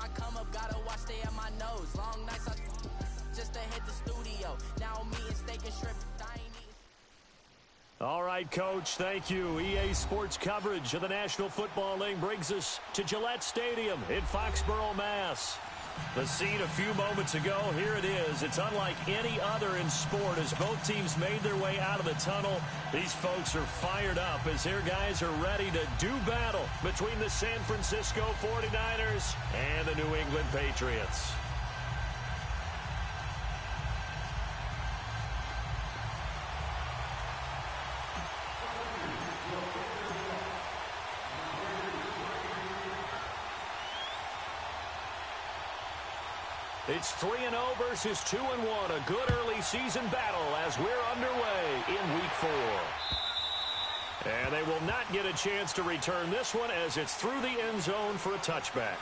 my come up, gotta watch, stay at my nose. Long nights, I just to hit the studio. Now I'm eating steak and shrimp. I ain't eating. All right, Coach, thank you. EA Sports coverage of the National Football League brings us to Gillette Stadium in Foxborough, Mass. The scene a few moments ago, here it is. It's unlike any other in sport as both teams made their way out of the tunnel. These folks are fired up as their guys are ready to do battle between the San Francisco 49ers and the New England Patriots. It's 3-0 versus 2-1. A good early season battle as we're underway in Week 4. And they will not get a chance to return this one as it's through the end zone for a touchback.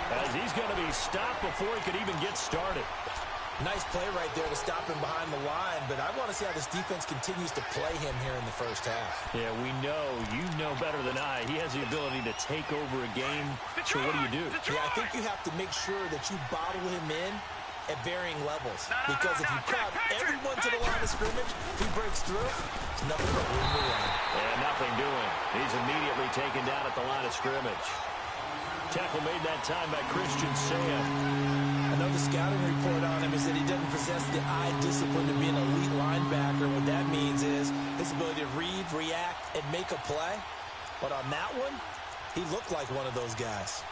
As he's going to be stopped before he could even get started. Nice play right there to stop him behind the line, but I want to see how this defense continues to play him here in the first half. Yeah, we know. You know better than I. He has the ability to take over a game. So what do? Yeah, I think you have to make sure that you bottle him in at varying levels. Because if you crowd everyone to the line of scrimmage, if he breaks through, it's nothing but room to run. And nothing doing. He's immediately taken down at the line of scrimmage. Tackle made that time by Christian Sam. I know the scouting report on him is that he doesn't possess the eye discipline to be an elite linebacker. What that means is his ability to read, react, and make a play. But on that one, he looked like one of those guys.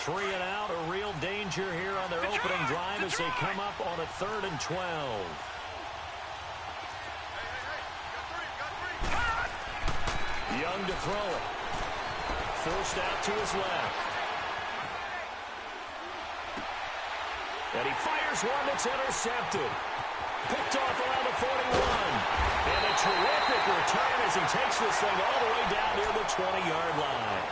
Three and out, a real danger here on their opening drive as they come up on a 3rd and 12. Young to throw it. Forced out to his left. And he fires one that's intercepted. Picked off around the 41. And a terrific return as he takes this thing all the way down near the 20-yard line.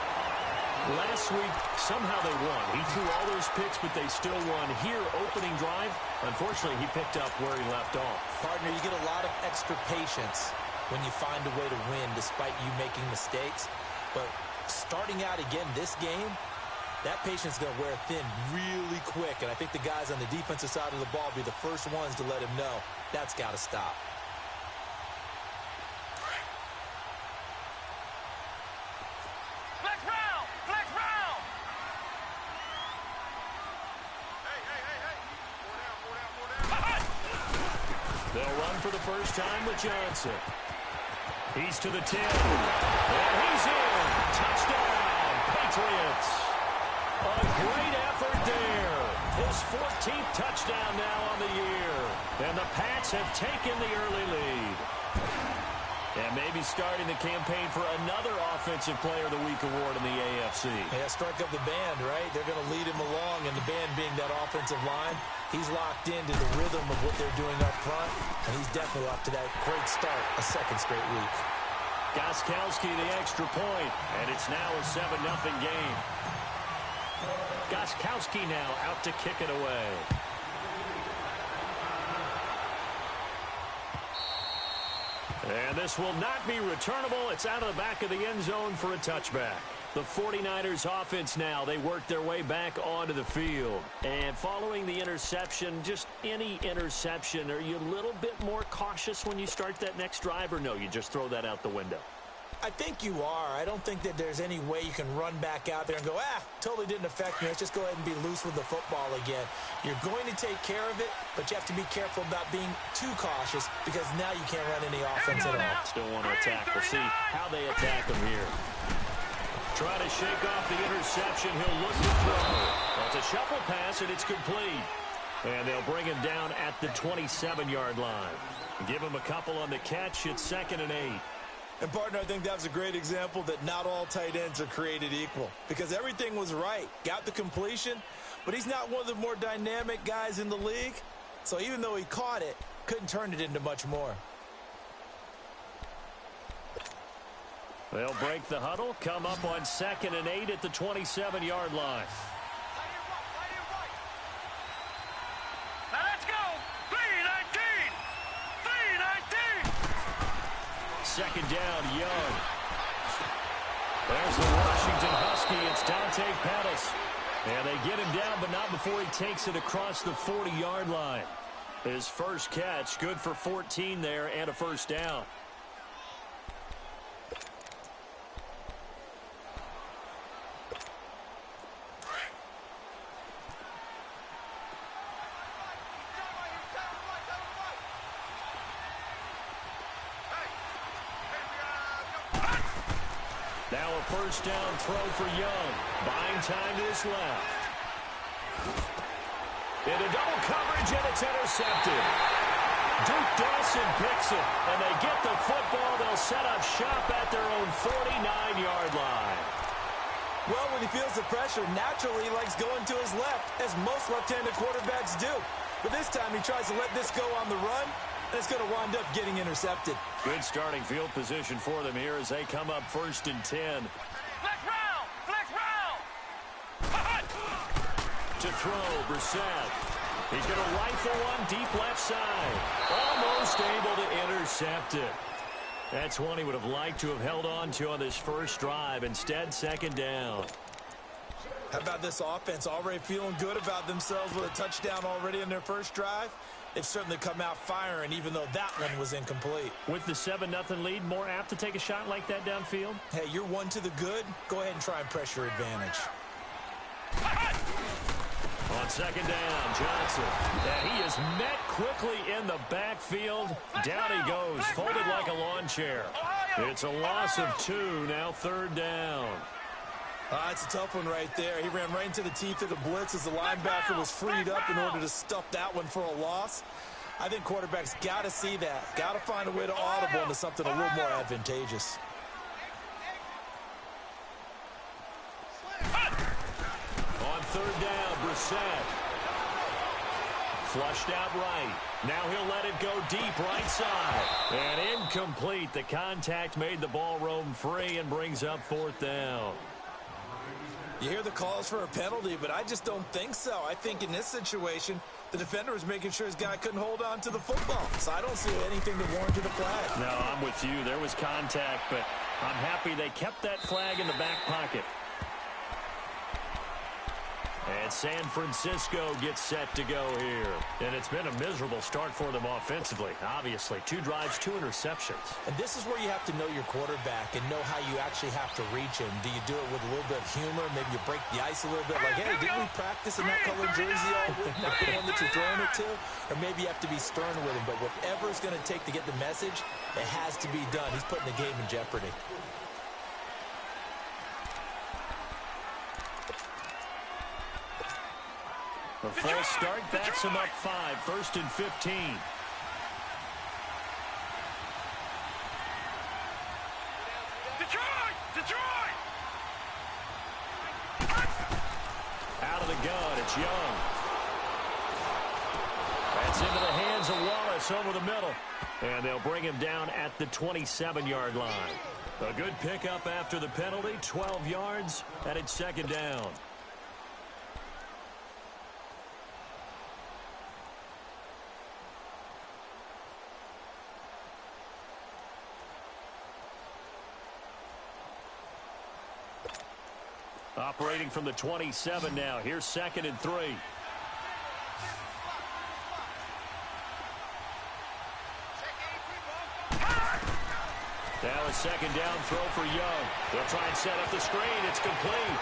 Last week, somehow they won. He threw all those picks, but they still won. Here, opening drive, unfortunately, he picked up where he left off. Partner, you get a lot of extra patience when you find a way to win despite you making mistakes. But starting out again this game, that patience is going to wear thin really quick. And I think the guys on the defensive side of the ball will be the first ones to let him know that's got to stop. They'll run for the first time with Johnson. He's to the 10. And he's in. Touchdown, Patriots. A great effort there. His 14th touchdown now on the year. And the Pats have taken the early lead. And maybe starting the campaign for another Offensive Player of the Week award in the AFC. Yeah, strike up the band, right? They're going to lead him along, and the band being that offensive line, he's locked into the rhythm of what they're doing up front, and he's definitely off to that great start, a second straight week. Gostkowski the extra point, and it's now a 7-0 game. Gostkowski now out to kick it away. And this will not be returnable. It's out of the back of the end zone for a touchback. The 49ers offense now, they work their way back onto the field. And following the interception, just any interception, are you a little bit more cautious when you start that next drive, or no, you just throw that out the window? I think you are. I don't think that there's any way you can run back out there and go, totally didn't affect me. Let's just go ahead and be loose with the football again. You're going to take care of it, but you have to be careful about being too cautious because now you can't run any offense at all. Still want to attack. We'll see how they attack them here. Trying to shake off the interception. He'll look to throw. Well, it's a shuffle pass, and it's complete. And they'll bring him down at the 27-yard line. Give him a couple on the catch. It's 2nd and 8. And, partner, I think that was a great example that not all tight ends are created equal. Because everything was right. Got the completion, but he's not one of the more dynamic guys in the league. So even though he caught it, couldn't turn it into much more. They'll break the huddle, come up on 2nd and 8 at the 27-yard line. Now let's go. 3-19. 3-19. 2nd down, Young. There's the Washington Husky. It's Dante Pettis. And they get him down, but not before he takes it across the 40-yard line. His first catch, good for 14 there and a first down. Now a first down throw for Young. Buying time to his left. Into double coverage, and it's intercepted. Duke Dawson picks it, and they get the football. They'll set up shop at their own 49-yard line. Well, when he feels the pressure, naturally he likes going to his left, as most left-handed quarterbacks do. But this time he tries to let this go on the run, and it's going to wind up getting intercepted. Good starting field position for them here as they come up 1st and 10. Flex round. Flex round. To throw, Brissett. He's going to rifle one deep left side. Almost able to intercept it. That's one he would have liked to have held on to on this first drive. Instead, 2nd down. How about this offense already feeling good about themselves with a touchdown already in their first drive? They've certainly come out firing, even though that one was incomplete. With the 7-0 lead, more apt to take a shot like that downfield? Hey, you're one to the good. Go ahead and try and pressure advantage. On 2nd down, Johnson. And he is met quickly in the backfield. Down he goes, folded like a lawn chair. It's a loss of 2, now 3rd down. It's a tough one right there. He ran right into the teeth of the blitz as the linebacker was freed up in order to stuff that one for a loss. I think quarterbacks got to see that. Got to find a way to audible into something a little more advantageous. On 3rd down, Brissett. Flushed out right. Now he'll let it go deep right side. And incomplete. The contact made the ball roam free and brings up 4th down. You hear the calls for a penalty, but I just don't think so. I think in this situation, the defender was making sure his guy couldn't hold on to the football. So I don't see anything that warranted a flag. No, I'm with you. There was contact, but I'm happy they kept that flag in the back pocket. And San Francisco gets set to go here. And it's been a miserable start for them offensively, obviously. 2 drives, 2 interceptions. And this is where you have to know your quarterback and know how you actually have to reach him. Do you do it with a little bit of humor? Maybe you break the ice a little bit. Like, hey, didn't we practice in that colored jersey all week? Not the one that you're throwing it to? Or maybe you have to be stern with him. But whatever it's going to take to get the message, it has to be done. He's putting the game in jeopardy. A false start backs him up 5, 1st and 15. Detroit! Detroit! Out of the gun, it's Young. That's into the hands of Wallace over the middle. And they'll bring him down at the 27-yard line. A good pickup after the penalty, 12 yards, and it's 2nd down. Operating from the 27 now. Here's 2nd and 3. Now a 2nd down throw for Young. They'll try and set up the screen. It's complete.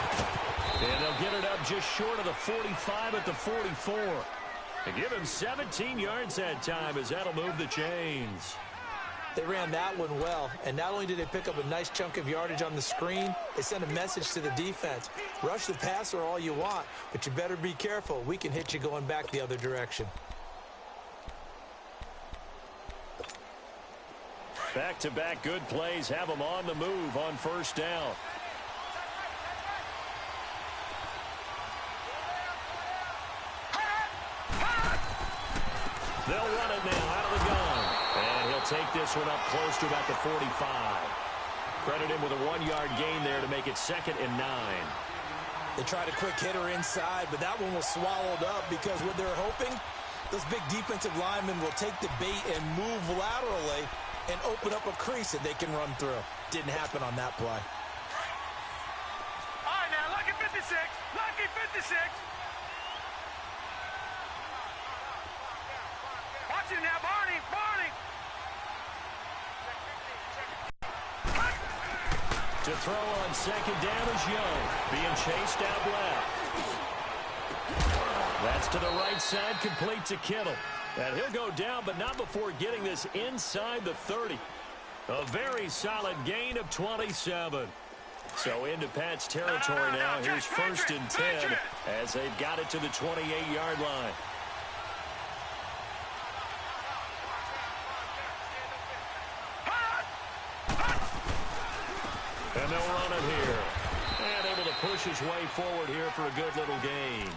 And they'll get it up just short of the 45 at the 44. And give him 17 yards that time as that'll move the chains. They ran that one well, and not only did they pick up a nice chunk of yardage on the screen, they sent a message to the defense. Rush the passer all you want, but you better be careful. We can hit you going back the other direction. Back-to-back good plays have them on the move on first down. They'll run it now out of the gun. And he'll take this one up close to about the 45. Credit him with a 1-yard gain there to make it 2nd and 9. They tried a quick hitter inside, but that one was swallowed up because what they're hoping, those big defensive linemen will take the bait and move laterally and open up a crease that they can run through. Didn't happen on that play. All right, now, lucky 56. Lucky 56. Watch it now, Barney. Barney. To throw on 2nd down is Young, being chased out left. That's to the right side, complete to Kittle. And he'll go down, but not before getting this inside the 30. A very solid gain of 27. So into Pat's territory now. Here's 1st and 10 as they've got it to the 28-yard line. And they'll run it here. And able to push his way forward here for a good little gain.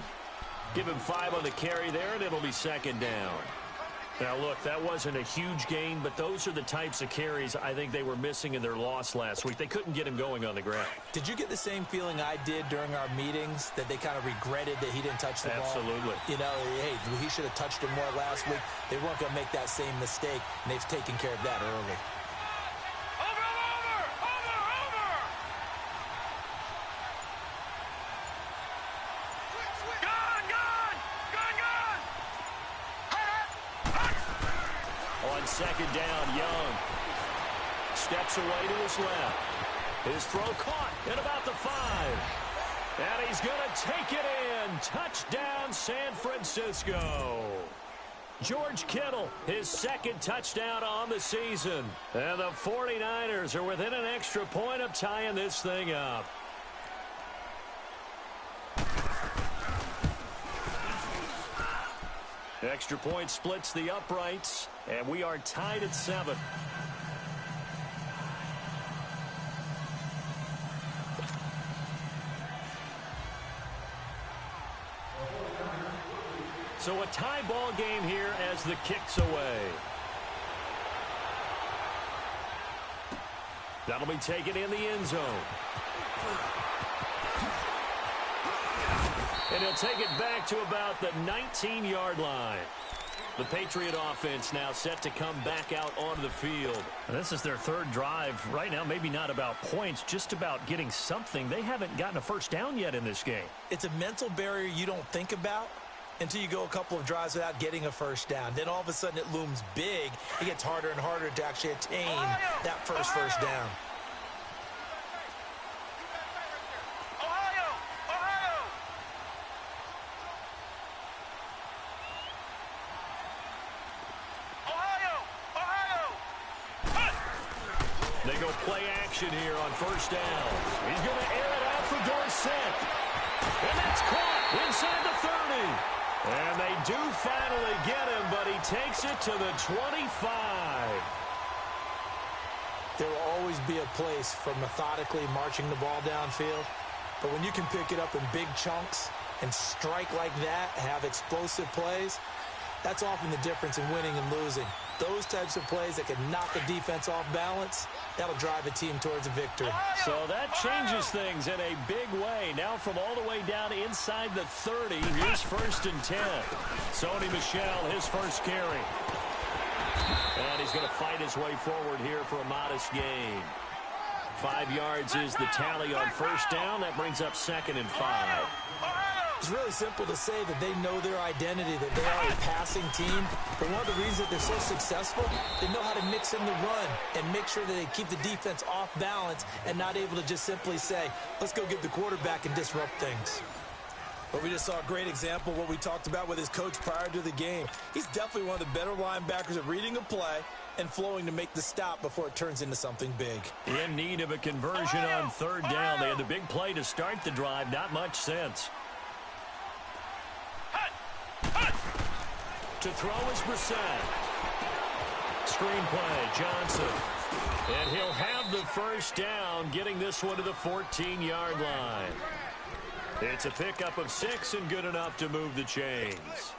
Give him 5 on the carry there, and it'll be 2nd down. Now, look, that wasn't a huge gain, but those are the types of carries I think they were missing in their loss last week. They couldn't get him going on the ground. Did you get the same feeling I did during our meetings, that they kind of regretted that he didn't touch the ball? Absolutely. You know, hey, he should have touched it more last week. They weren't going to make that same mistake, and they've taken care of that early. On 2nd down, Young steps away to his left. His throw caught at about the 5. And he's going to take it in. Touchdown, San Francisco. George Kittle, his 2nd touchdown on the season. And the 49ers are within an extra point of tying this thing up. Extra point splits the uprights, and we are tied at 7. So a tie ball game here as the kick's away. That'll be taken in the end zone. And he'll take it back to about the 19-yard line. The Patriot offense now set to come back out onto the field. This is their 3rd drive. Right now, maybe not about points, just about getting something. They haven't gotten a first down yet in this game. It's a mental barrier you don't think about until you go a couple of drives without getting a first down. Then all of a sudden it looms big. It gets harder and harder to actually attain that first down. They go play action here on first down. He's going to air it out for Dorsett. And that's caught inside the 30. And they do finally get him, but he takes it to the 25. There will always be a place for methodically marching the ball downfield. But when you can pick it up in big chunks and strike like that, have explosive plays, that's often the difference in winning and losing. Those types of plays that can knock a defense off balance, that'll drive a team towards a victory. So that changes things in a big way. Now from all the way down inside the 30, here's 1st and 10. Sony Michel, his first carry. And he's going to fight his way forward here for a modest gain. 5 yards is the tally on first down. That brings up 2nd and 5. It's really simple to say that they know their identity, that they are a passing team. But one of the reasons that they're so successful, they know how to mix in the run and make sure that they keep the defense off balance and not able to just simply say, let's go get the quarterback and disrupt things. But we just saw a great example of what we talked about with his coach prior to the game. He's definitely one of the better linebackers at reading a play, and flowing to make the stop before it turns into something big. In need of a conversion on third down. They had the big play to start the drive. Not much sense. To throw is Brissett. Screenplay, Johnson. And he'll have the first down, getting this one to the 14-yard line. It's a pickup of 6 and good enough to move the chains.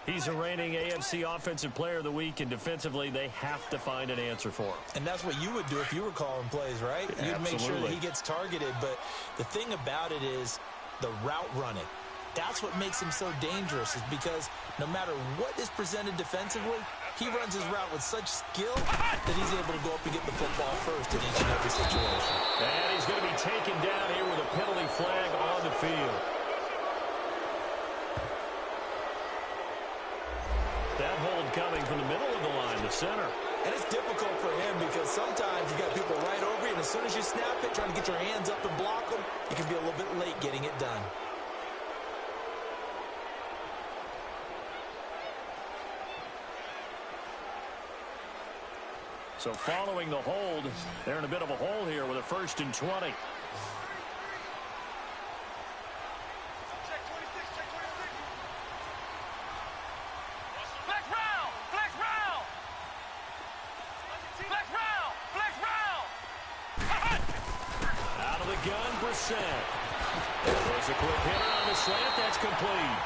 He's a reigning AFC Offensive Player of the Week, and defensively, they have to find an answer for him. And that's what you would do if you were calling plays, right? You'd make sure that he gets targeted. But the thing about it is the route running. That's what makes him so dangerous, is because no matter what is presented defensively, he runs his route with such skill that he's able to go up and get the football first in each and every situation. And he's going to be taken down here with a penalty flag on the field. That hold coming from the middle of the line, the center. And it's difficult for him because sometimes you got people right over you, and as soon as you snap it, trying to get your hands up and block them, you can be a little bit late getting it done. So following the hold, they're in a bit of a hole here with a 1st and 20. Flex round! Flex round! Flex round! Flex round! Out of the gun, Brissett. There's a quick hitter on the slant. That's complete.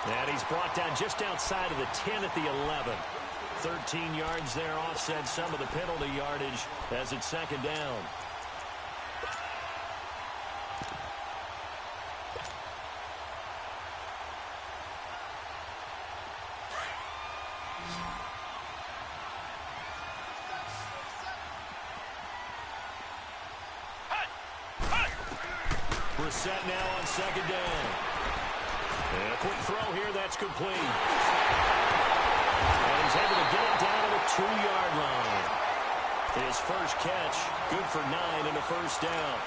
And he's brought down just outside of the 10 at the 11. 13 yards there, offset some of the penalty yardage as it's 2nd down. Brissett now on 2nd down. And a quick throw here, that's complete. And he's able to get it down to the 2-yard line. His first catch, good for 9 and a 1st down.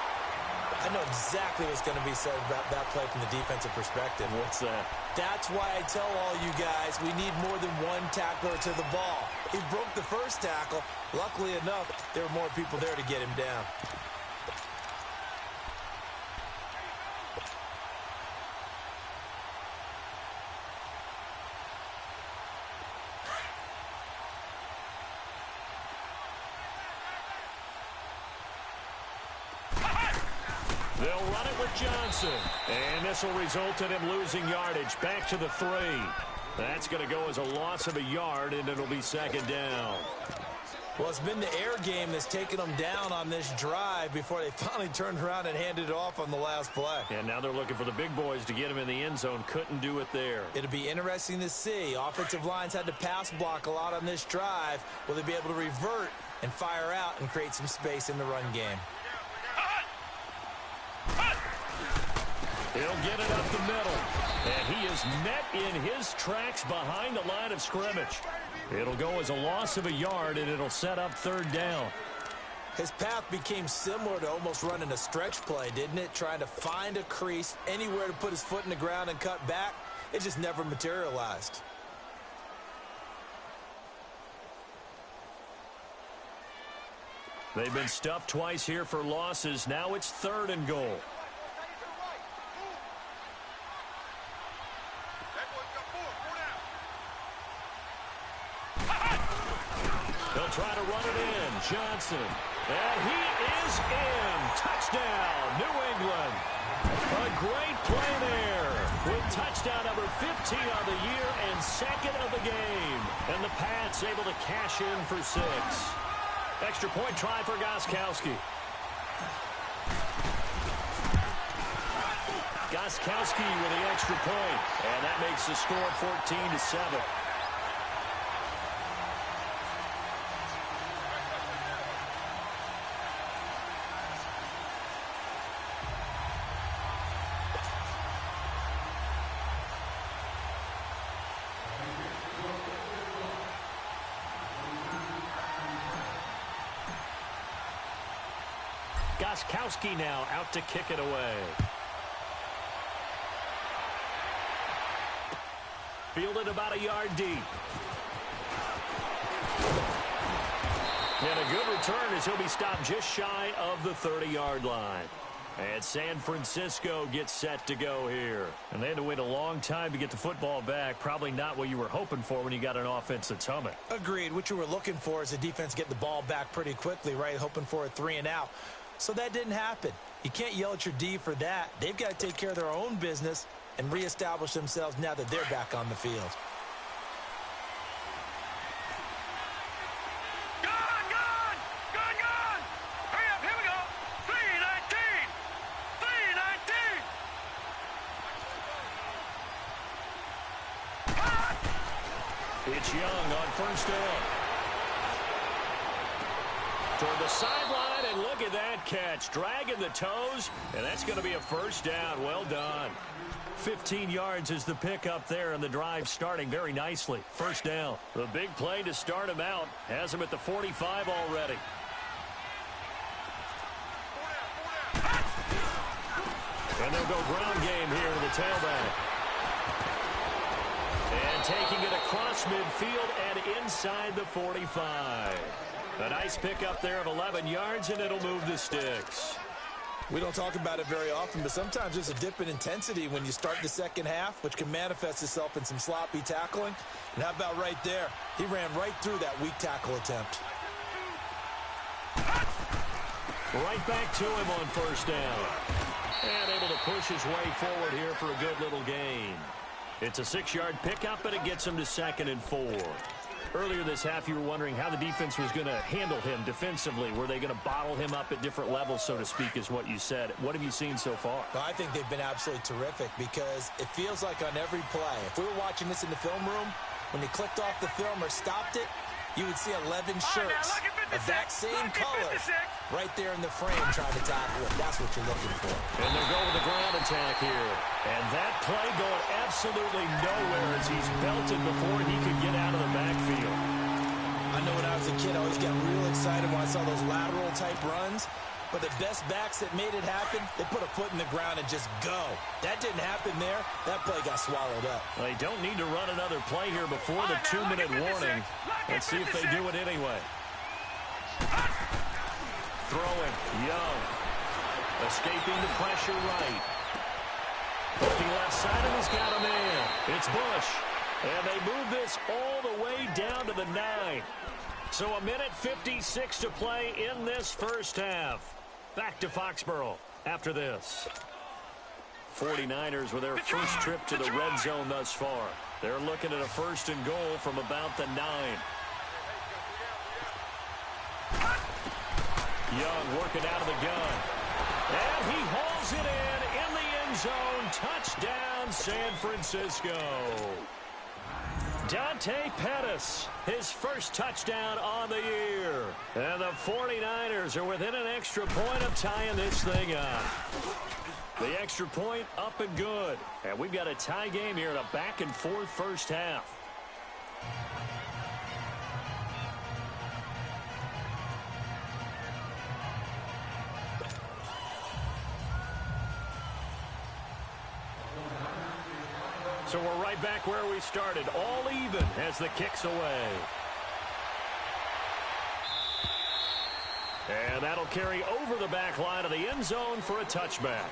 I know exactly what's going to be said about that play from the defensive perspective. What's that? That's why I tell all you guys we need more than one tackler to the ball. He broke the first tackle. Luckily enough, there were more people there to get him down. They'll run it with Johnson. And this will result in him losing yardage. Back to the 3. That's going to go as a loss of a yard, and it'll be 2nd down. Well, it's been the air game that's taken them down on this drive before they finally turned around and handed it off on the last play. And now they're looking for the big boys to get him in the end zone. Couldn't do it there. It'll be interesting to see. Offensive lines had to pass block a lot on this drive. Will they be able to revert and fire out and create some space in the run game? He'll get it up the middle. And he is met in his tracks behind the line of scrimmage. It'll go as a loss of a yard, and it'll set up 3rd down. His path became similar to almost running a stretch play, didn't it? Trying to find a crease, anywhere to put his foot in the ground and cut back. It just never materialized. They've been stuffed twice here for losses. Now it's 3rd and goal. They'll try to run it in. Johnson. And he is in. Touchdown, New England. A great play there with touchdown number 15 on the year and 2nd of the game. And the Pats able to cash in for 6. Extra point try for Gostkowski. Gostkowski with the extra point. And that makes the score 14-7. Gostkowski now out to kick it away. Fielded about a yard deep. And a good return as he'll be stopped just shy of the 30-yard line. And San Francisco gets set to go here. And they had to wait a long time to get the football back. Probably not what you were hoping for when you got an offense that's humming. Agreed. What you were looking for is the defense getting the ball back pretty quickly, right? Hoping for a 3-and-out. So that didn't happen. You can't yell at your D for that. They've got to take care of their own business and reestablish themselves now that they're back on the field. It's Young on first down. Toward the sideline, and look at that catch. Dragging the toes, and that's going to be a first down. Well done. 15 yards is the pickup there, and the drive starting very nicely. First down. The big play to start him out. Has him at the 45 already. And they'll go ground game here to the tailback. And taking it across midfield and inside the 45. A nice pickup there of 11 yards, and it'll move the sticks. We don't talk about it very often, but sometimes there's a dip in intensity when you start the second half, which can manifest itself in some sloppy tackling. And how about right there? He ran right through that weak tackle attempt. Right back to him on first down. And able to push his way forward here for a good little gain. It's a 6-yard pickup, and it gets him to 2nd and 4. Earlier this half, you were wondering how the defense was going to handle him defensively. Were they going to bottle him up at different levels, so to speak, is what you said. What have you seen so far? Well, I think they've been absolutely terrific because it feels like on every play, if we were watching this in the film room, when they clicked off the film or stopped it, you would see 11 shirts of that same color right there in the frame trying to tackle it. That's what you're looking for. And they'll go with the ground attack here. And that play going absolutely nowhere as he's belted before he could get out of the backfield. I know when I was a kid, I always got real excited when I saw those lateral-type runs. But the best backs that made it happen, they put a foot in the ground and just go. That didn't happen there. That play got swallowed up. They don't need to run another play here before the 2-minute warning. Let's see if they do it anyway. Throwing, Young. Escaping the pressure right. Looking left side, and he's got a man. It's Bush. And they move this all the way down to the 9. So a minute 56 to play in this first half. Back to Foxborough after this. 49ers with their first trip to the red zone thus far. They're looking at a 1st and goal from about the 9. Young working out of the gun. And he hauls it in the end zone. Touchdown, San Francisco. Dante Pettis, his first touchdown on the year. And the 49ers are within an extra point of tying this thing up. The extra point up and good. And we've got a tie game here in a back-and-forth first half. So we're right back where we started, all even as the kick's away. And that'll carry over the back line of the end zone for a touchback.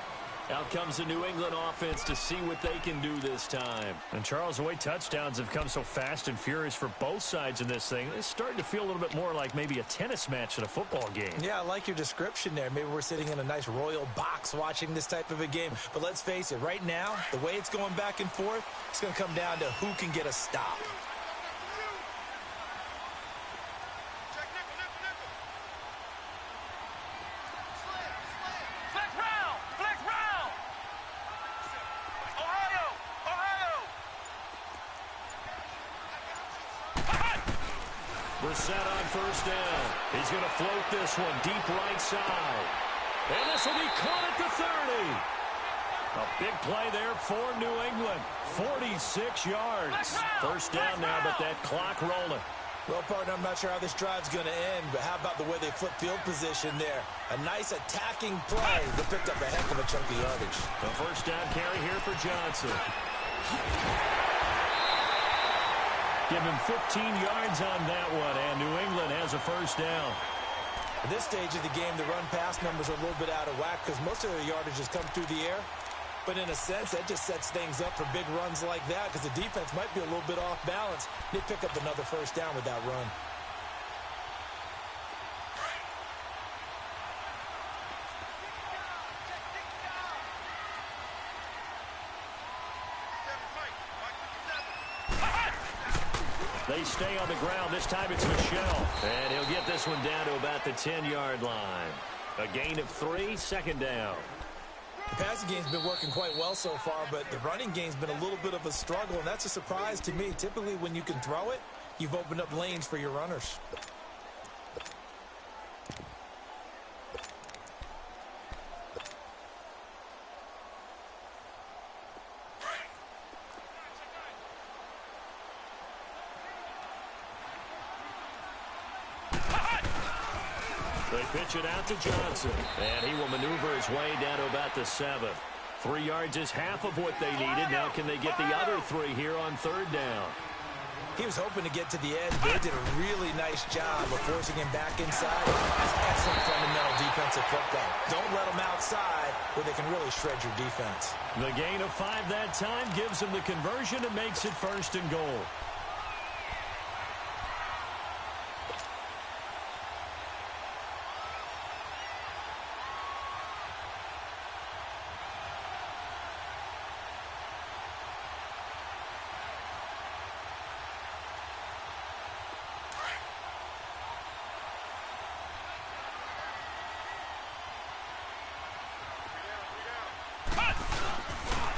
Out comes the New England offense to see what they can do this time. And, Charles, the way touchdowns have come so fast and furious for both sides in this thing, it's starting to feel a little bit more like maybe a tennis match than a football game. Yeah, I like your description there. Maybe we're sitting in a nice royal box watching this type of a game. But let's face it, right now, the way it's going back and forth, it's going to come down to who can get a stop. Set on first down. He's going to float this one deep right side. And this will be caught at the 30. A big play there for New England. 46 yards. First down now, but that clock rolling. Well, partner, I'm not sure how this drive's going to end, but how about the way they flip field position there? A nice attacking play that picked up a heck of a chunk of yardage. The first down carry here for Johnson. Give him 15 yards on that one, and New England has a first down. At this stage of the game, the run-pass numbers are a little bit out of whack because most of their yardage has come through the air. But in a sense, that just sets things up for big runs like that because the defense might be a little bit off balance. They pick up another first down with that run. They stay on the ground. This time it's Michel. And he'll get this one down to about the 10-yard line. A gain of 3, second down. The passing game's been working quite well so far, but the running game's been a little bit of a struggle, and that's a surprise to me. Typically, when you can throw it, you've opened up lanes for your runners. They pitch it out to Johnson, and he will maneuver his way down to about the 7. 3 yards is half of what they needed. Now can they get the other 3 here on third down? He was hoping to get to the edge, but they did a really nice job of forcing him back inside. That's excellent fundamental defensive football. Don't let them outside where they can really shred your defense. The gain of 5 that time gives them the conversion and makes it first and goal.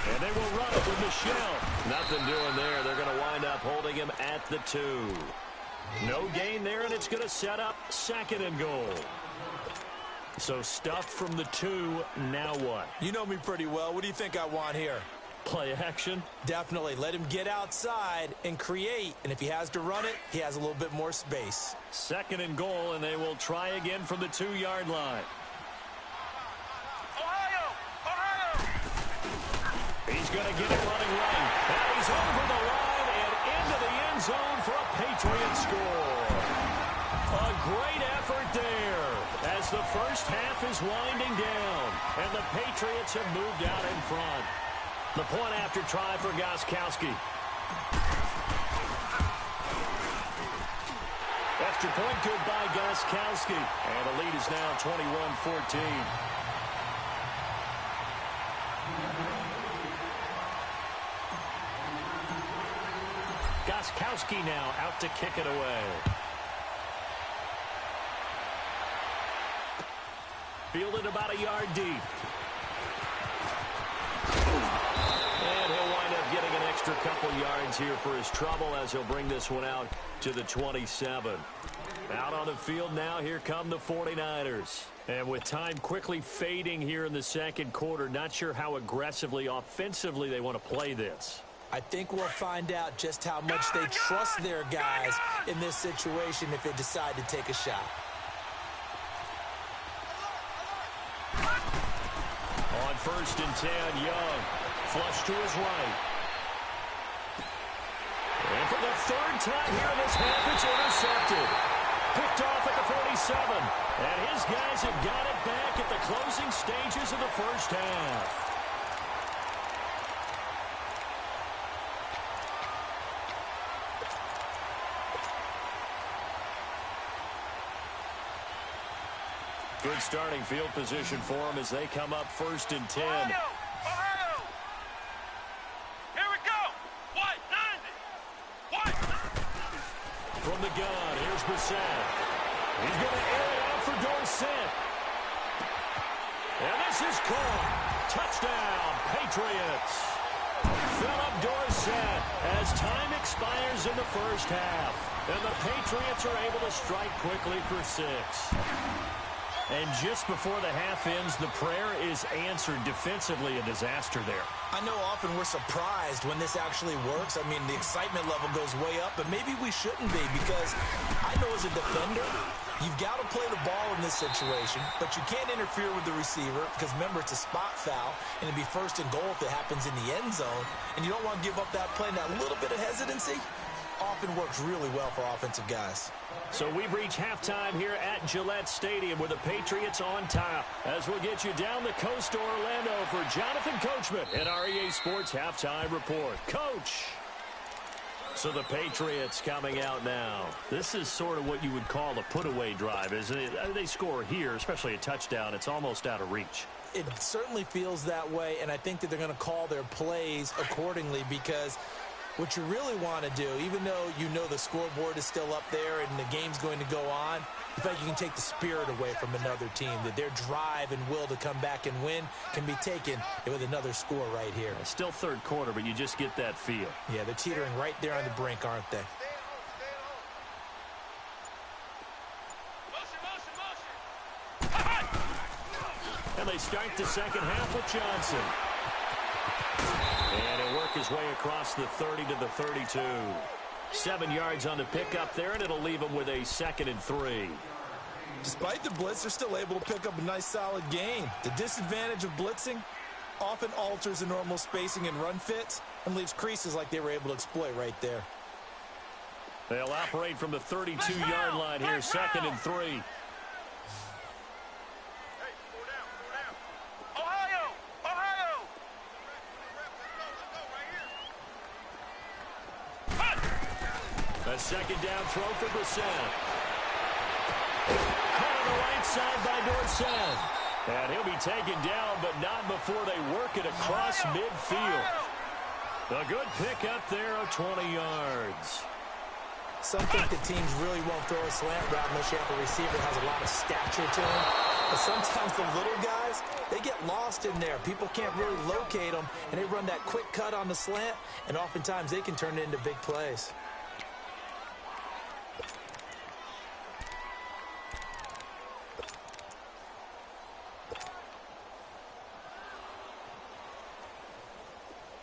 And they will run it with Michel. Nothing doing there. They're going to wind up holding him at the 2. No gain there, and it's going to set up second and goal. So stuffed from the 2. Now what? You know me pretty well. What do you think I want here? Play action? Definitely. Let him get outside and create. And if he has to run it, he has a little bit more space. Second and goal, and they will try again from the 2-yard line. He's going to get it running right. And he's over the line and into the end zone for a Patriots score. A great effort there as the first half is winding down. And the Patriots have moved out in front. The point after try for Gostkowski. Extra point good by Gostkowski. And the lead is now 21-14. Gostkowski now out to kick it away. Fielded about a yard deep. And he'll wind up getting an extra couple yards here for his trouble as he'll bring this one out to the 27. Out on the field now, here come the 49ers. And with time quickly fading here in the second quarter, not sure how aggressively, offensively they want to play this. I think we'll find out just how much they trust their guys in this situation if they decide to take a shot. On first and 10, Young. Flush to his right. And for the third time here in this half, it's intercepted. Picked off at the 47. And his guys have got it back at the closing stages of the first half. Good starting field position for them as they come up first and 10. Ohio! Here we go! What? 90! What? From the gun, here's Bissett. He's going to air it out for Dorsett. And this is caught. Touchdown, Patriots. Philip Dorsett as time expires in the first half. And the Patriots are able to strike quickly for 6. And just before the half ends, the prayer is answered. Defensively, a disaster there. I know often we're surprised when this actually works. I mean, the excitement level goes way up, but maybe we shouldn't be because I know as a defender, you've got to play the ball in this situation, but you can't interfere with the receiver because, remember, it's a spot foul, and it'd be first and goal if it happens in the end zone, and you don't want to give up that play and that little bit of hesitancy. often works really well for offensive guys. So we've reached halftime here at Gillette Stadium with the Patriots on top. As we'll get you down the coast to Orlando for Jonathan Coachman at our EA Sports Halftime Report. Coach! So the Patriots coming out now. This is sort of what you would call a put-away drive, isn't it? They score here, especially a touchdown. It's almost out of reach. It certainly feels that way, and I think that they're going to call their plays accordingly because what you really want to do, even though you know the scoreboard is still up there and the game's going to go on, in fact, you can take the spirit away from another team, that their drive and will to come back and win can be taken with another score right here. Still third quarter, but you just get that feel. Yeah, they're teetering right there on the brink, aren't they? And they start the second half with Johnson. And he'll work his way across the 30 to the 32. 7 yards on the pickup there, and it'll leave him with a 2nd and 3. Despite the blitz, they're still able to pick up a nice, solid gain. The disadvantage of blitzing often alters the normal spacing and run fits and leaves creases like they were able to exploit right there. They'll operate from the 32-yard line here, 2nd and 3. A second down throw for Brissett. Caught on the right side by Dorsett. And he'll be taken down, but not before they work it across midfield. A good pick up there of 20 yards. Some think the teams really won't throw a slant route unless you have a receiver that has a lot of stature to him. But sometimes the little guys, they get lost in there. People can't really locate them, and they run that quick cut on the slant, and oftentimes they can turn it into big plays.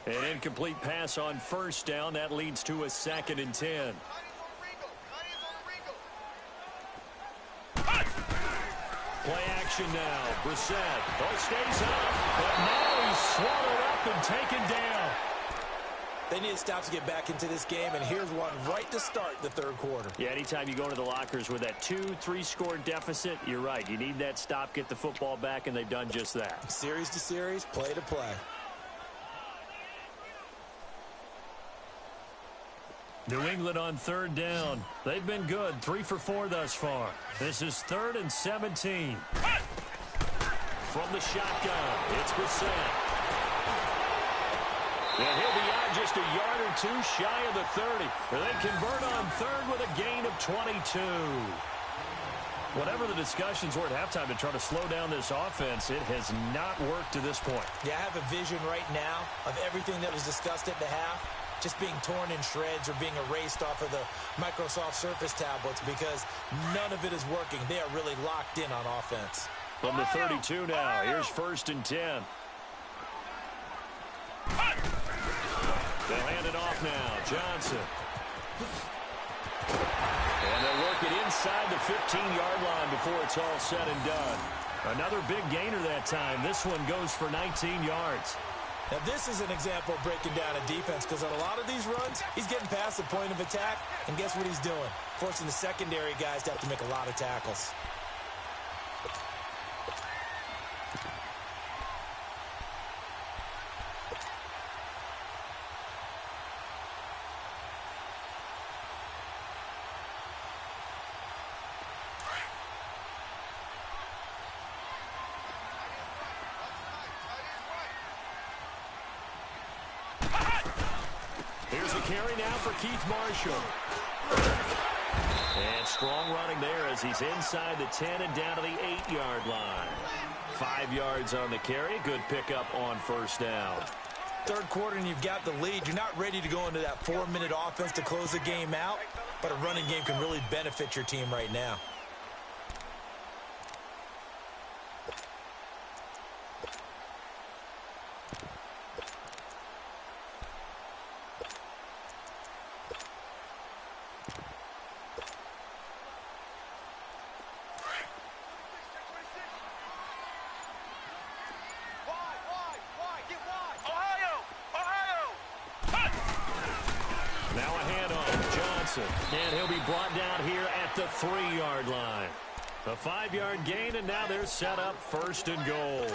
An incomplete pass on first down. That leads to a 2nd and 10. Play action now. Brissett. Stays up. But now he's swallowed up and taken down. They need to stop to get back into this game, and here's one right to start the third quarter. Yeah, anytime you go into the lockers with that 2-3 score deficit, you're right. You need that stop, get the football back, and they've done just that. Series to series, play to play. New England on third down. They've been good. 3 for 4 thus far. This is 3rd and 17. From the shotgun, it's Brissett. And he'll be out just a yard or two shy of the 30. They convert on third with a gain of 22. Whatever the discussions were at halftime to try to slow down this offense, it has not worked to this point. Yeah, I have a vision right now of everything that was discussed at the half just being torn in shreds or being erased off of the Microsoft Surface tablets because none of it is working. They are really locked in on offense. From the 32 now, here's 1st and 10. They'll hand it off now. Johnson. And they'll work it inside the 15-yard line before it's all said and done. Another big gainer that time. This one goes for 19 yards. Now, this is an example of breaking down a defense because on a lot of these runs, he's getting past the point of attack, and guess what he's doing? Forcing the secondary guys to have to make a lot of tackles. Here's a carry now for Keith Marshall. And strong running there as he's inside the 10 and down to the 8-yard line. 5 yards on the carry. Good pickup on first down. Third quarter and you've got the lead. You're not ready to go into that 4-minute offense to close the game out, but a running game can really benefit your team right now. Now a handoff, Johnson. And he'll be brought down here at the 3-yard line. A 5-yard gain, and now they're set up 1st and goal.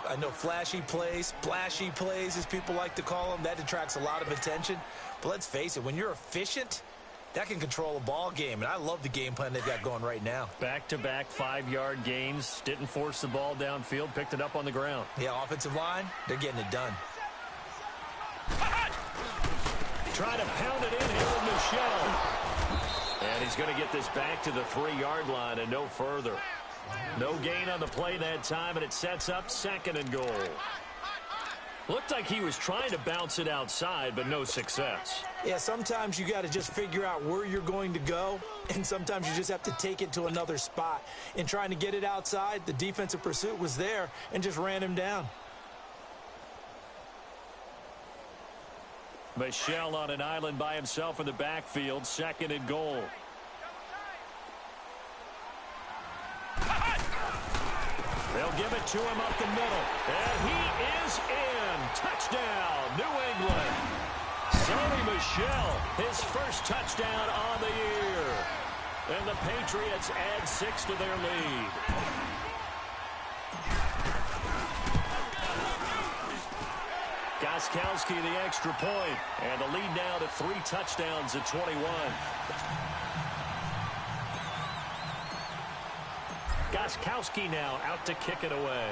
I know flashy plays, splashy plays, as people like to call them, that attracts a lot of attention. But let's face it, when you're efficient, that can control a ball game. And I love the game plan they've got going right now. Back-to-back 5-yard gains. Didn't force the ball downfield. Picked it up on the ground. Yeah, offensive line, they're getting it done. Trying to pound it in here with Michelle. And he's going to get this back to the 3-yard line and no further. No gain on the play that time, and it sets up 2nd and goal. Looked like he was trying to bounce it outside, but no success. Yeah, sometimes you got to just figure out where you're going to go, and sometimes you just have to take it to another spot. In trying to get it outside, the defensive pursuit was there and just ran him down. Michelle on an island by himself in the backfield, 2nd and goal. They'll give it to him up the middle. And he is in. Touchdown, New England. Sonny Michel, his first touchdown on the year. And the Patriots add 6 to their lead. Gostkowski the extra point. And the lead now to 3 touchdowns at 21. Gostkowski now out to kick it away.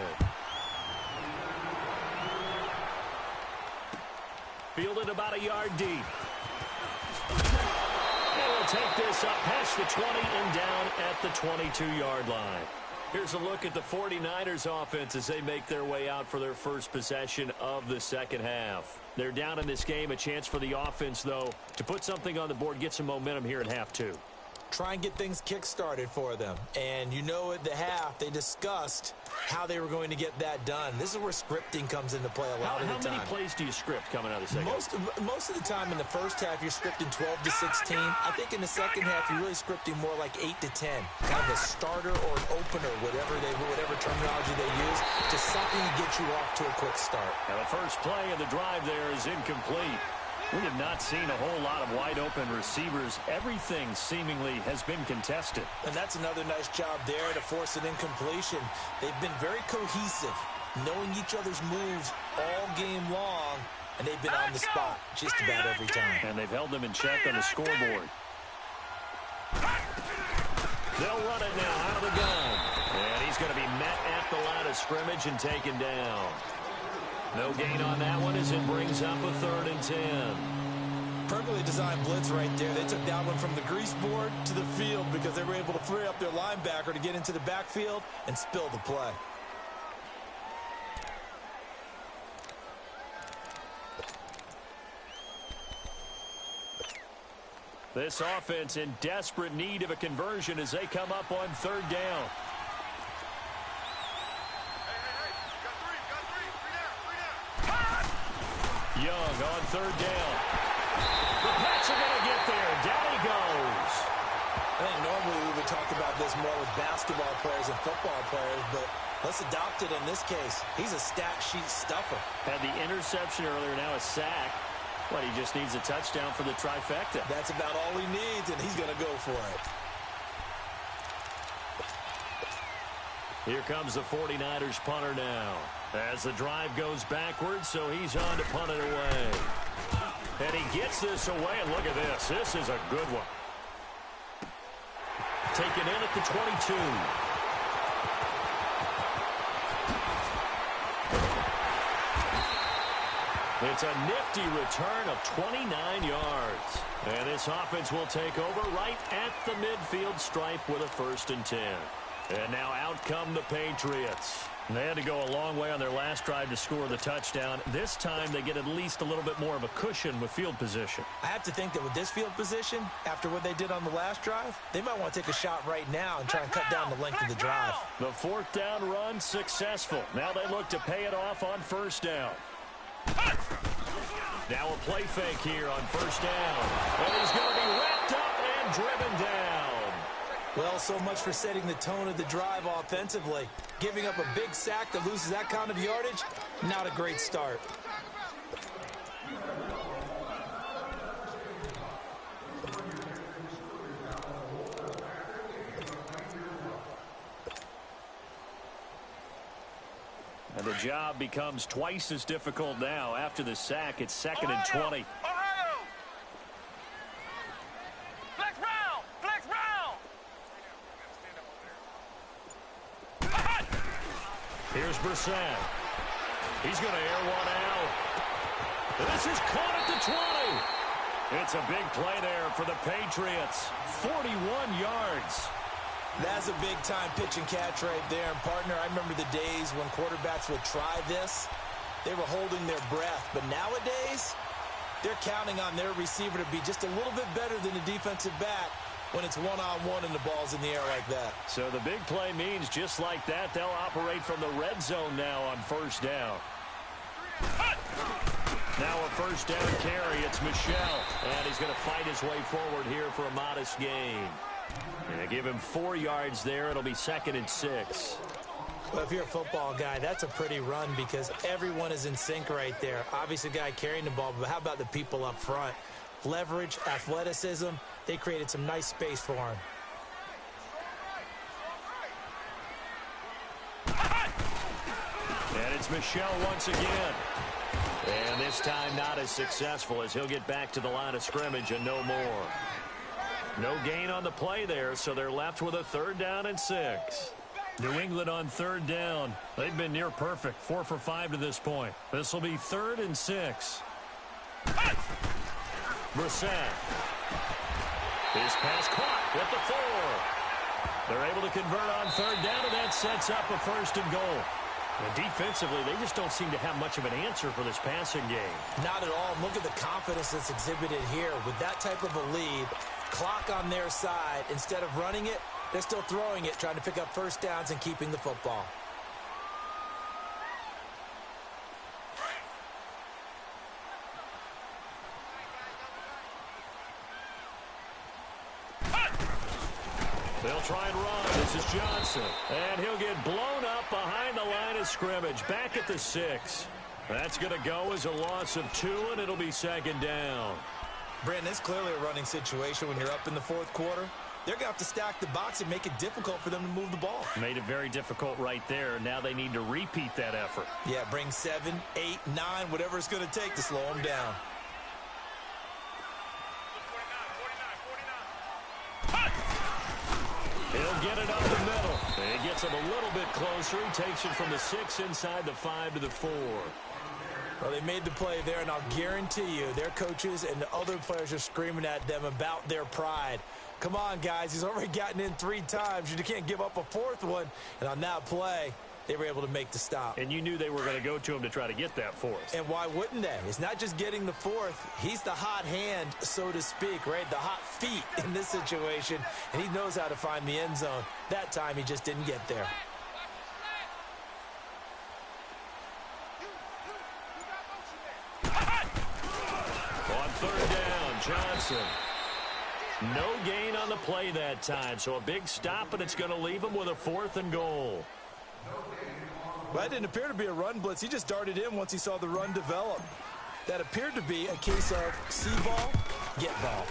Fielded about a yard deep. And we'll take this up past the 20 and down at the 22-yard line. Here's a look at the 49ers offense as they make their way out for their first possession of the second half. They're down in this game. A chance for the offense, though, to put something on the board, get some momentum here in half 2. Try and get things kick-started for them. And you know at the half, they discussed how they were going to get that done. This is where scripting comes into play a lot of the time. How many plays do you script coming out of the second half? Most of the time in the first half, you're scripting 12 to 16. I think in the second half, you're really scripting more like 8 to 10. Kind of a starter or an opener, whatever terminology they use, just something to get you off to a quick start. Now the first play of the drive there is incomplete. We have not seen a whole lot of wide-open receivers. Everything seemingly has been contested. And that's another nice job there to force an incompletion. They've been very cohesive, knowing each other's moves all game long, and they've been on the spot just about every time. And they've held them in check on the scoreboard. They'll run it now out of the gun. And he's going to be met at the line of scrimmage and taken down. No gain on that one as it brings up a 3rd and 10. Perfectly designed blitz right there. They took that one from the grease board to the field because they were able to free up their linebacker to get into the backfield and spill the play. This offense in desperate need of a conversion as they come up on 3rd down. Young on 3rd down. The Pats are going to get there. Down he goes. I think normally we would talk about this more with basketball players and football players, but let's adopt it in this case. He's a stat sheet stuffer. Had the interception earlier, now a sack. But he just needs a touchdown for the trifecta. That's about all he needs, and he's going to go for it. Here comes the 49ers punter now. As the drive goes backwards, so he's on to punt it away. And he gets this away, and look at this. This is a good one. Taken in at the 22. It's a nifty return of 29 yards. And this offense will take over right at the midfield stripe with a 1st and 10. And now out come the Patriots. They had to go a long way on their last drive to score the touchdown. This time they get at least a little bit more of a cushion with field position. I have to think that with this field position, after what they did on the last drive, they might want to take a shot right now and try and cut down the length of the drive. The 4th down run successful. Now they look to pay it off on 1st down. Now a play fake here on 1st down. And he's going to be wrapped up and driven down. Well, so much for setting the tone of the drive offensively. Giving up a big sack that loses that kind of yardage, not a great start. And the job becomes twice as difficult now. After the sack, it's 2nd and 20. Ohio! Flex round! Flex round! Here's Brissett. He's going to air one out. This is caught at the 20. It's a big play there for the Patriots. 41 yards. That's a big-time pitch and catch right there. And, partner, I remember the days when quarterbacks would try this. They were holding their breath. But nowadays, they're counting on their receiver to be just a little bit better than the defensive back when it's one-on-one and the ball's in the air like that. So the big play means just like that, they'll operate from the red zone now on first down. Now a first down carry. It's Michel. And he's going to fight his way forward here for a modest gain. And they give him 4 yards there. It'll be 2nd and 6. Well, if you're a football guy, that's a pretty run because everyone is in sync right there. Obviously, the guy carrying the ball, but how about the people up front? Leverage, athleticism, they created some nice space for him. And it's Michel once again. And this time not as successful as he'll get back to the line of scrimmage and no more. No gain on the play there, so they're left with a 3rd down and 6. New England on 3rd down. They've been near perfect, 4 for 5 to this point. This will be 3rd and 6. Brissett. His pass caught at the 4. They're able to convert on 3rd down, and that sets up a 1st and goal. And defensively, they just don't seem to have much of an answer for this passing game. Not at all. Look at the confidence that's exhibited here. With that type of a lead, clock on their side, instead of running it, they're still throwing it, trying to pick up first downs and keeping the football. They'll try and run. This is Johnson. And he'll get blown up behind the line of scrimmage. Back at the 6. That's going to go as a loss of 2, and it'll be 2nd down. Brandon, it's clearly a running situation when you're up in the 4th quarter. They're going to have to stack the box and make it difficult for them to move the ball. Made it very difficult right there. Now they need to repeat that effort. Yeah, bring 7, 8, 9, whatever it's going to take to slow them down. He'll get it up the middle. He gets him a little bit closer. He takes it from the 6 inside the 5 to the 4. Well, they made the play there, and I'll guarantee you their coaches and the other players are screaming at them about their pride. Come on, guys. He's already gotten in 3 times. You can't give up a 4th one. And on that play, they were able to make the stop. And you knew they were going to go to him to try to get that 4th. And why wouldn't they? It's not just getting the 4th. He's the hot hand, so to speak, right? The hot feet in this situation. And he knows how to find the end zone. That time, he just didn't get there. On 3rd down, Johnson. No gain on the play that time, so a big stop, and it's going to leave him with a 4th and goal. Well, that didn't appear to be a run blitz. He just darted in once he saw the run develop. That appeared to be a case of see ball, get ball.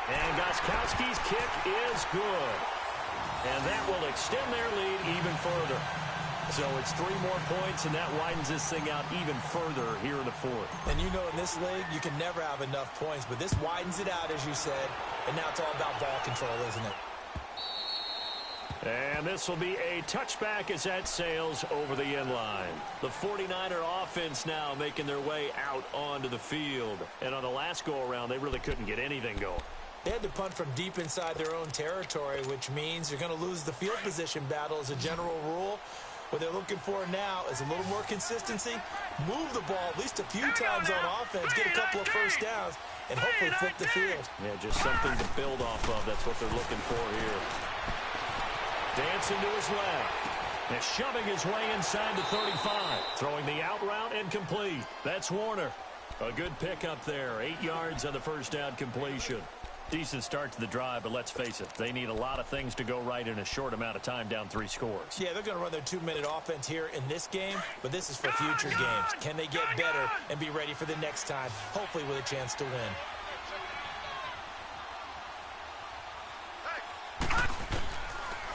And Gostkowski's kick is good. And that will extend their lead even further. So it's 3 more points, and that widens this thing out even further here in the 4th. And you know in this league, you can never have enough points, but this widens it out, as you said, and now it's all about ball control, isn't it? And this will be a touchback as that sails over the end line. The 49er offense now making their way out onto the field. And on the last go-around, they really couldn't get anything going. They had to punt from deep inside their own territory, which means you're going to lose the field position battle as a general rule. What they're looking for now is a little more consistency, move the ball at least a few times on offense, get a couple of first downs, and hopefully flip the field. Yeah, just something to build off of. That's what they're looking for here. Dancing to his left. And shoving his way inside the 35. Throwing the out route and complete. That's Warner. A good pickup there. 8 yards on the first down completion. Decent start to the drive, but let's face it, they need a lot of things to go right in a short amount of time, down 3 scores. Yeah, they're going to run their 2-minute offense here in this game, but this is for future games. Can they get better and be ready for the next time, hopefully with a chance to win?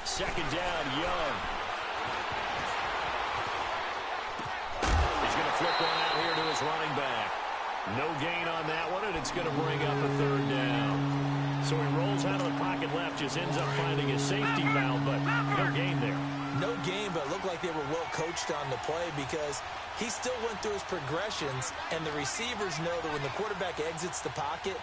Second down, Young. his running back. No gain on that one, and it's going to bring up a third down. So he rolls out of the pocket left, just ends up finding a safety valve, but no gain there. No gain, but it looked like they were well coached on the play because he still went through his progressions, and the receivers know that when the quarterback exits the pocket,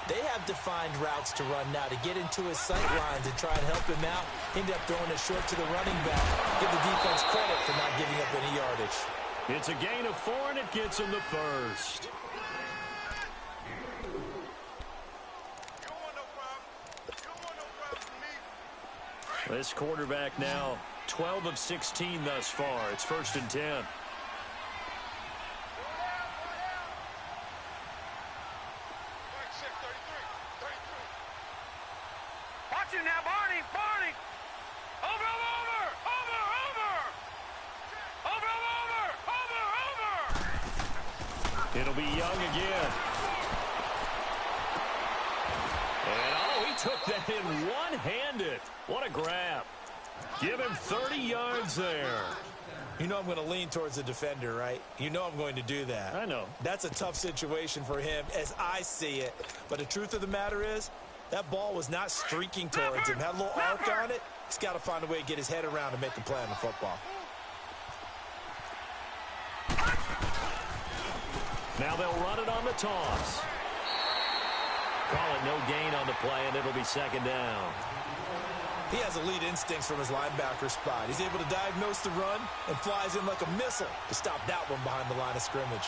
they have defined routes to run now to get into his sight lines and try and help him out. End up throwing it short to the running back. Give the defense credit for not giving up any yardage. It's a gain of 4, and it gets him the first. This quarterback now 12 of 16 thus far. It's 1st and 10. Watch him now, Barney! Barney! Over! It'll be Young again. And, oh, he took that in one-handed. What a grab. Give him 30 yards there. You know I'm going to lean towards the defender, right? You know I'm going to do that. I know. That's a tough situation for him as I see it. But the truth of the matter is, that ball was not streaking towards him. Had a little arc on it. He's got to find a way to get his head around and make a play on the football. Now they'll run it on the toss. Call it no gain on the play, and it'll be 2nd down. He has elite instincts from his linebacker spot. He's able to diagnose the run and flies in like a missile to stop that one behind the line of scrimmage.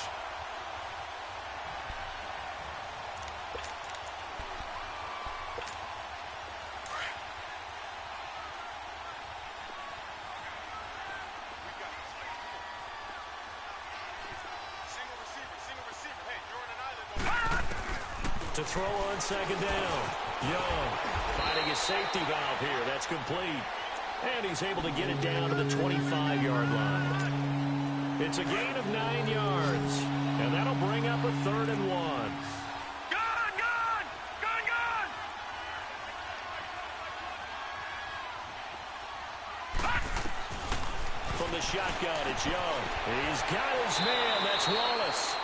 To throw on 2nd down. Young finding his safety valve here. That's complete. And he's able to get it down to the 25-yard line. It's a gain of 9 yards. And that'll bring up a 3rd and 1. From the shotgun, it's Young. He's got his man. That's Wallace.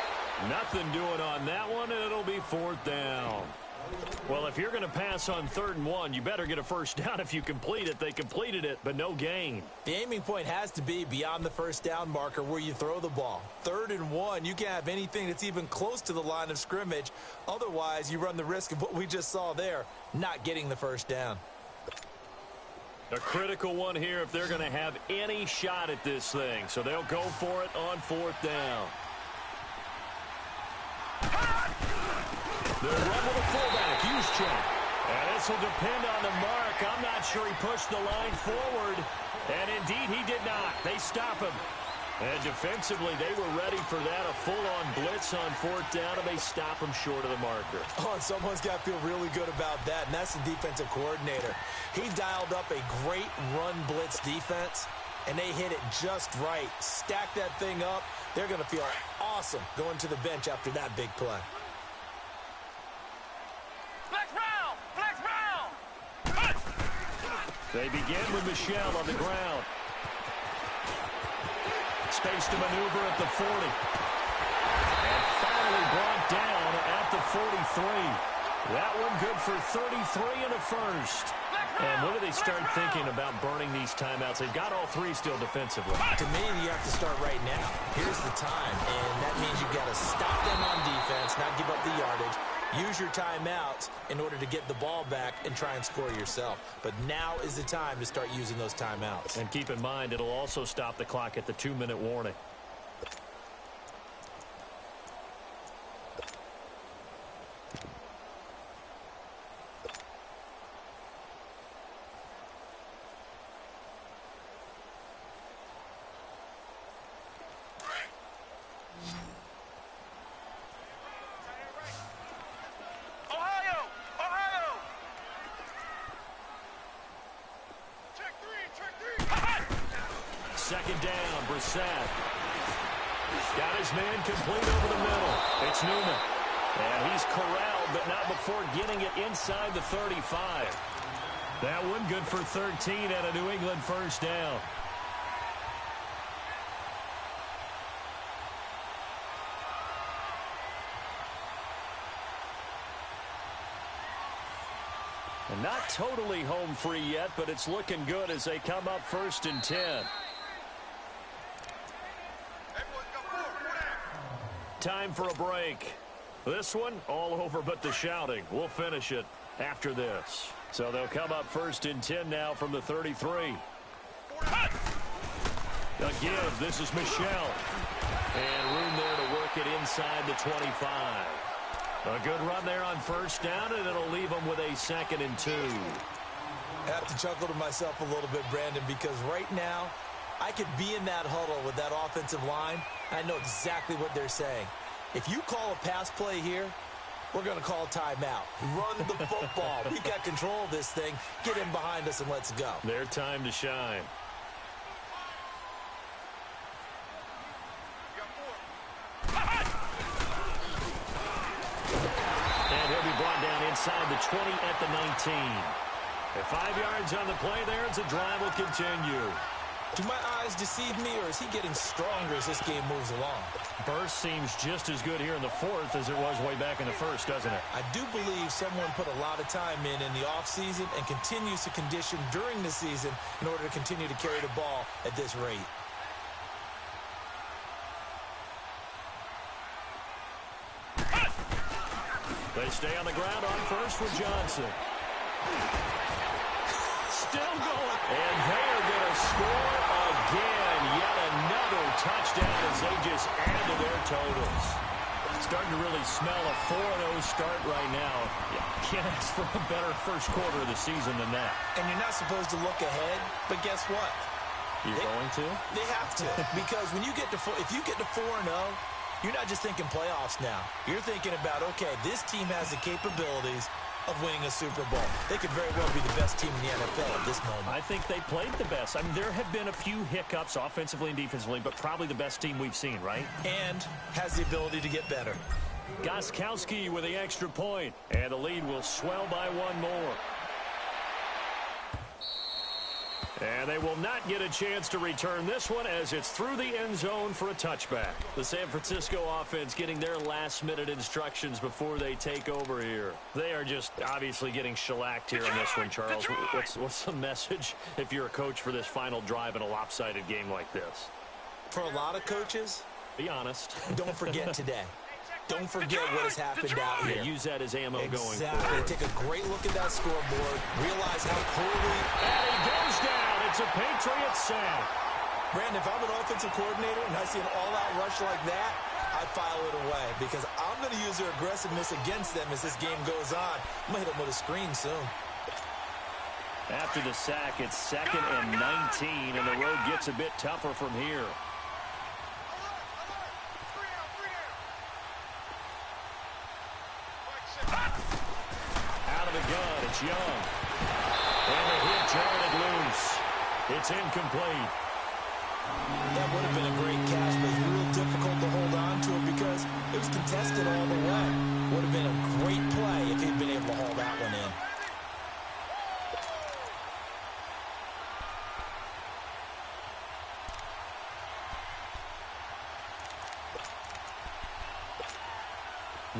Nothing doing on that one, and it'll be 4th down. Well, if you're going to pass on 3rd and 1, you better get a first down if you complete it. They completed it, but no gain. The aiming point has to be beyond the first down marker where you throw the ball. 3rd and 1, you can't have anything that's even close to the line of scrimmage. Otherwise, you run the risk of what we just saw there, not getting the first down. A critical one here if they're going to have any shot at this thing. So they'll go for it on 4th down. They'll run with a fullback. Juszczyk. And this will depend on the mark. I'm not sure he pushed the line forward. And indeed, he did not. They stop him. And defensively, they were ready for that. A full-on blitz on 4th down, and they stop him short of the marker. Oh, and someone's got to feel really good about that, and that's the defensive coordinator. He dialed up a great run blitz defense, and they hit it just right. Stack that thing up. They're going to feel awesome going to the bench after that big play. They begin with Michel on the ground. Space to maneuver at the 40. And finally brought down at the 43. That one good for 33 and a first. And when do they start thinking about burning these timeouts? They've got all 3 still defensively. To me, you have to start right now. Here's the time, and that means you've got to stop them on defense, not give up the yardage. Use your timeouts in order to get the ball back and try and score yourself. But now is the time to start using those timeouts. And keep in mind, it'll also stop the clock at the 2-minute warning. Second down, Brissett. Got his man complete over the middle. It's Newman. And he's corralled, but not before getting it inside the 35. That one good for 13 at a New England first down. And not totally home free yet, but it's looking good as they come up 1st and 10. Time for a break. This one, all over but the shouting. We'll finish it after this. So they'll come up 1st and 10 now from the 33. A give. This is Michelle. And room there to work it inside the 25. A good run there on 1st down, and it'll leave them with a 2nd and 2. I have to chuckle to myself a little bit, Brandon, because right now I could be in that huddle with that offensive line. I know exactly what they're saying. If you call a pass play here, we're going to call a timeout. Run the football. We got control of this thing. Get in behind us and let's go. Their time to shine. And he'll be brought down inside the 20 at the 19. At 5 yards on the play there, as the drive will continue. Do my eyes deceive me, or is he getting stronger as this game moves along? Burst seems just as good here in the 4th as it was way back in the 1st, doesn't it? I do believe someone put a lot of time in the offseason and continues to condition during the season in order to continue to carry the ball at this rate. They stay on the ground on 1st with Johnson. Still going. And they're going to score again. Yet another touchdown as they just add to their totals. Starting to really smell a 4-0 start right now. You can't ask for a better first quarter of the season than that. And you're not supposed to look ahead, but guess what? You're going to? They have to. Because when you get to if you get to 4-0, you're not just thinking playoffs now. You're thinking about, okay, this team has the capabilities of winning a Super Bowl. They could very well be the best team in the NFL at this moment. I think they played the best. I mean, there have been a few hiccups offensively and defensively, but probably the best team we've seen, right? And has the ability to get better. Gostkowski with the extra point, and the lead will swell by one more. And they will not get a chance to return this one as it's through the end zone for a touchback. The San Francisco offense getting their last-minute instructions before they take over here. They are just obviously getting shellacked here on this one, Charles. What's the message if you're a coach for this final drive in a lopsided game like this? For a lot of coaches, be honest. Don't forget today. Don't forget what has happened out here. Yeah, use that as ammo going forward. Exactly. Take a great look at that scoreboard. Realize how poorly. And he goes down. It's a Patriots sack. Brandon, if I'm an offensive coordinator and I see an all-out rush like that, I file it away because I'm going to use their aggressiveness against them as this game goes on. I'm going to hit them with a screen soon. After the sack, it's 2nd and 19, and the road gets a bit tougher from here. Out of the gun, it's Young. And the hit jarred loose. It's incomplete. That would have been a great catch, but it's real difficult to hold on to it because it was contested all the way. Would have been a great play if he'd been able to haul that one in.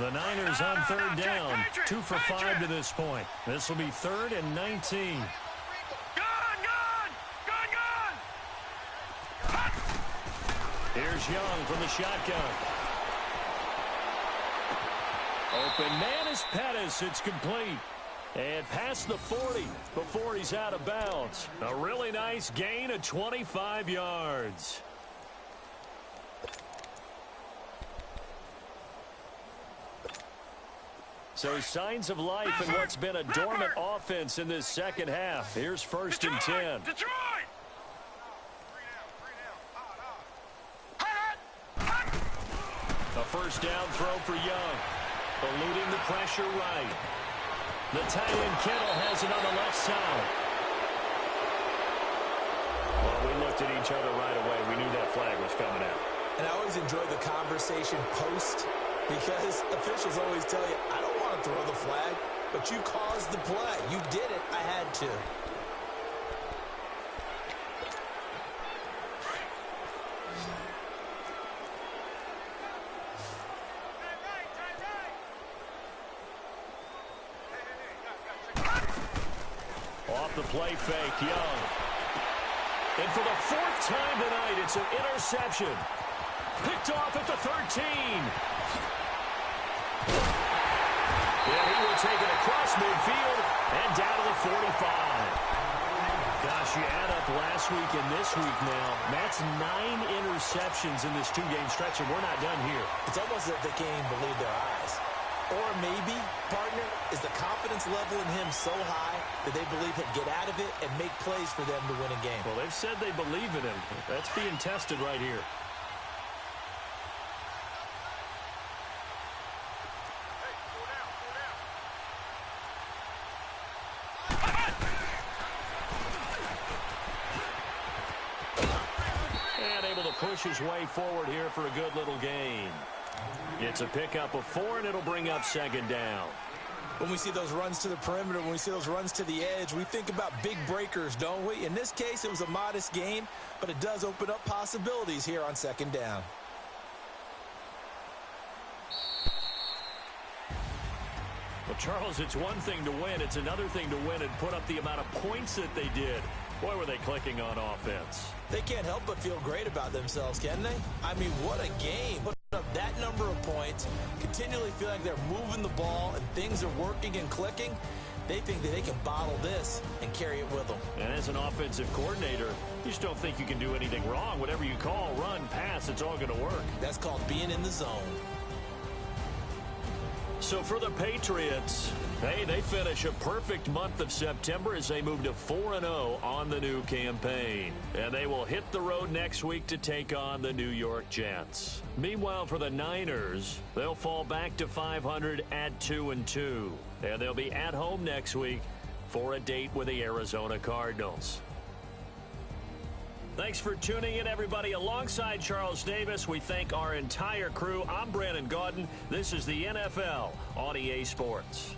The Niners on 3rd down. 2 for 5 to this point. This will be 3rd and 19. Here's Young from the shotgun. Open man is Pettis. It's complete. And past the 40 before he's out of bounds. A really nice gain of 25 yards. So signs of life in what's been a dormant offense in this second half. Here's 1st and 10. A first down throw for Young. Eluding the pressure right. The tight end Kittle has it on the left side. Well, we looked at each other right away. We knew that flag was coming out. And I always enjoy the conversation post because officials always tell you, I don't want to throw the flag, but you caused the play. You did it. I had to. Off the play fake, Young. And for the fourth time tonight, it's an interception. Picked off at the 13. And he will take it across midfield and down to the 45. Gosh, you add up last week and this week now. That's 9 interceptions in this two-game stretch, and we're not done here. It's almost as if they can't even believe their eyes. Or maybe, partner, is the confidence level in him so high that they believe he'll get out of it and make plays for them to win a game. Well, they've said they believe in him. That's being tested right here. And able to push his way forward here for a good little gain. It's a pickup of 4, and it'll bring up second down. When we see those runs to the perimeter, when we see those runs to the edge, we think about big breakers, don't we? In this case, it was a modest gain, but it does open up possibilities here on second down. Well, Charles, it's one thing to win. It's another thing to win and put up the amount of points that they did. Boy, were they clicking on offense. They can't help but feel great about themselves, can they? I mean, what a game. Put up that number of points, continually feel like they're moving the ball and things are working and clicking. They think that they can bottle this and carry it with them. And as an offensive coordinator, you just don't think you can do anything wrong. Whatever you call, run, pass, it's all going to work. That's called being in the zone. So for the Patriots, hey, they finish a perfect month of September as they move to 4-0 on the new campaign. And they will hit the road next week to take on the New York Jets. Meanwhile, for the Niners, they'll fall back to 500 at 2-2. And they'll be at home next week for a date with the Arizona Cardinals. Thanks for tuning in, everybody. Alongside Charles Davis, we thank our entire crew. I'm Brandon Gaudin. This is the NFL on EA Sports.